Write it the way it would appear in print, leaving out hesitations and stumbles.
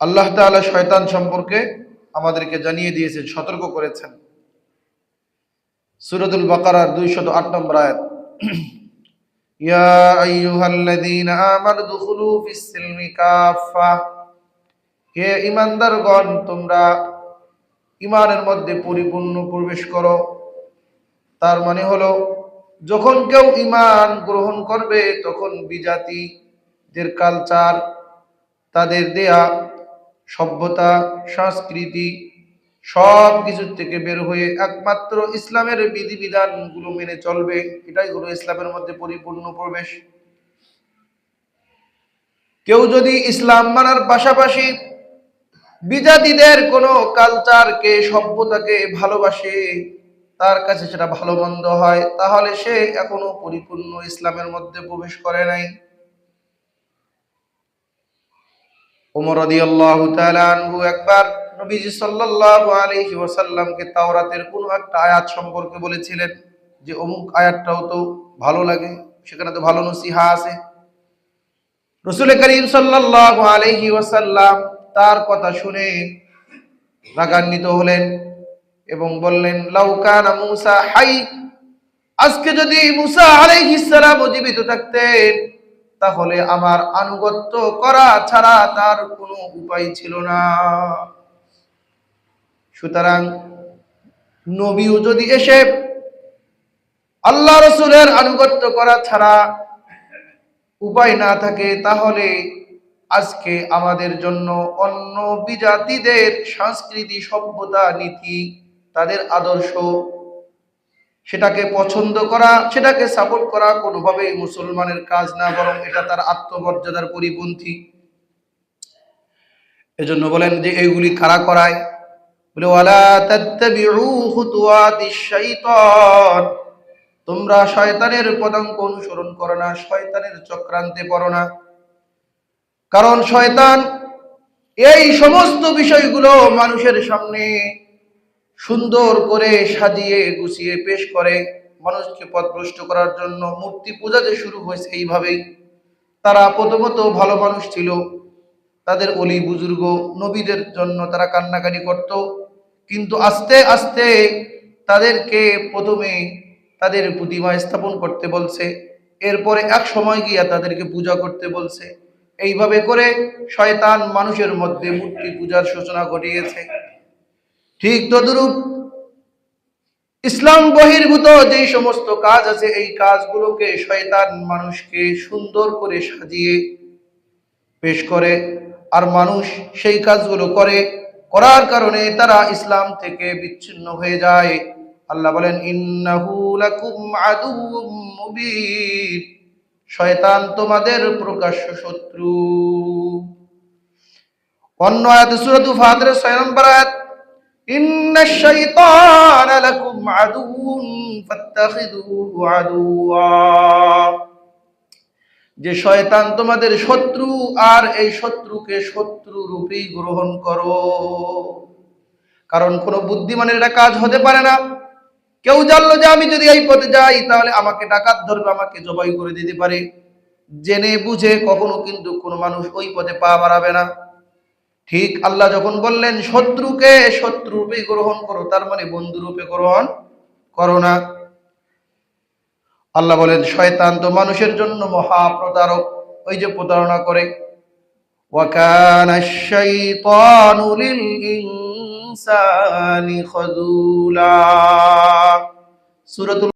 আল্লাহ তাআলা শয়তান সম্পর্কে আমাদেরকে জানিয়ে দিয়েছেন, সতর্ক করেছেন। সূরাতুল বাকারার 208 নম্বর আয়াত, ইয়া আইয়ুহাল্লাযীনা আমানু দুখুলু ফিস-সিলমি কাফা, হে ঈমানদারগণ তোমরা ঈমানের মধ্যে পরিপূর্ণ প্রবেশ করো। তার মানে হলো যখন কেউ ঈমান গ্রহণ করবে তখন বিজাতিদের কালচার, তাদের দেয়া সভ্যতা, সংস্কৃতি সব কিছুর থেকে বের হয়ে একমাত্র ইসলামের বিধিবিধানগুলো মেনে চলবে। এটাই হলো ইসলামের মধ্যে পরিপূর্ণ প্রবেশ। কেউ যদি ইসলাম মানার পাশাপাশি বিজাতিদের কোনো কালচারকে, সভ্যতাকে ভালোবাসে, তার কাছে সেটা ভালো মন্দ হয়, তাহলে সে এখনো পরিপূর্ণ ইসলামের মধ্যে প্রবেশ করে নাই। ওমর রাদিয়াল্লাহু তাআলা আনহু একবার নবীজি সাল্লাল্লাহু আলাইহি ওয়াসাল্লামকে তাওরাতের কোন একটা আয়াত সম্পর্কে বলেছিলেন যে অমুক আয়াতটাও তো ভালো লাগে, সেখানে তো ভালো নসিহা আছে। রাসূল করিম সাল্লাল্লাহু আলাইহি ওয়াসাল্লাম তার কথা শুনে রাগান্বিত হলেন এবং বললেন, লাউ কানা মূসা হাই, আজকে যদি মূসা আলাইহিস সালাম জীবিত থাকতেন তাহলে আমার আনুগত্য করা ছাড়া তার কোনো উপায় ছিল না। সুতরাং নবীও যদি এসে আল্লাহ রাসূলের আনুগত্য করা ছাড়া উপায় না থাকে, তাহলে আজকে আমাদের জন্য অন্য বিজাতিদের সংস্কৃতি, সভ্যতা, নীতি, তাদের আদর্শ, সেটাকে পছন্দ করা, সেটাকে সাপোর্ট করা কোনোভাবেই মুসলমানের কাজ না, বরং এটা তার আত্মমর্যাদার পরিপন্থী। এজন্য বলেন যে এইগুলি কারা করায়, বলে ওয়ালা তাত্তাবিউ খুতুওয়াতিশ শাইতান, তোমরা শয়তানের পদাঙ্ক অনুসরণ করো না, শয়তানের চক্রান্তে পড়ো না। কারণ শয়তান এই সমস্ত বিষয়গুলো মানুষের সামনে সুন্দর করে সাজিয়ে গুছিয়ে পেশ করে মানুষকে পথভ্রষ্ট করার জন্য। মূর্তি পূজা যে শুরু হয়েছে এইভাবেই। তারা প্রথমত ভালো মানুষ ছিল, তাদের অলি বুজুর্গ নবীদের জন্য তারা কান্নাকানি করত, কিন্তু আস্তে আস্তে তাদেরকে প্রথমে তাদের প্রতিমা স্থাপন করতে বলছে, এরপরে এক সময় গিয়া তাদেরকে পূজা করতে বলছে। এইভাবে করে শয়তান মানুষের মধ্যে মূর্তি পূজার সূচনা ঘটিয়েছে। ঠিক তদ্রূপ ইসলাম বহির্ভূত যেই সমস্ত কাজ আছে, এই কাজগুলোকে শয়তান মানুষকে সুন্দর করে সাজিয়ে পেশ করে, আর মানুষ সেই কাজগুলো করার কারণে তারা ইসলাম থেকে বিচ্ছিন্ন হয়ে যায়। আল্লাহ বলেন, ইন্নাহু লাকুম আদুউম মুবিন, শয়তান তোমাদের প্রকাশ্য শত্রু। অন্য আয়াতে সূরাতুল ফাতিরের 6 নম্বর আয়াত, ইন্নাশ শাইতানা লাকুম আদুউন ফাত্তাখিযুহু আদুওয়া, যে শয়তান তোমাদের শত্রু, আর এই শত্রুকে শত্রু রূপেই গ্রহণ করো। কারণ কোন বুদ্ধিমানের এটা কাজ হতে পারে না। কেউ জানলো যে আমি যদি এই পথে যাই তাহলে আমাকে ডাকাত ধরবে, আমাকে জবাই করে দিতে পারে, জেনে বুঝে কখনো কিন্তু কোনো মানুষ ওই পথে পা বাড়াবে না। ঠিক আল্লাহ যখন বললেন শত্রুকে শত্রু রূপে গ্রহণ করো, তার মানে বন্ধু রূপে গ্রহণ করো না। আল্লাহ বলেন শয়তান তো মানুষের জন্য মহা প্রতারক, ওই যে প্রতারণা করে। ওয়া কানাশ শাইতানু লিল ইনসানি খাযুলা, সূরাতুল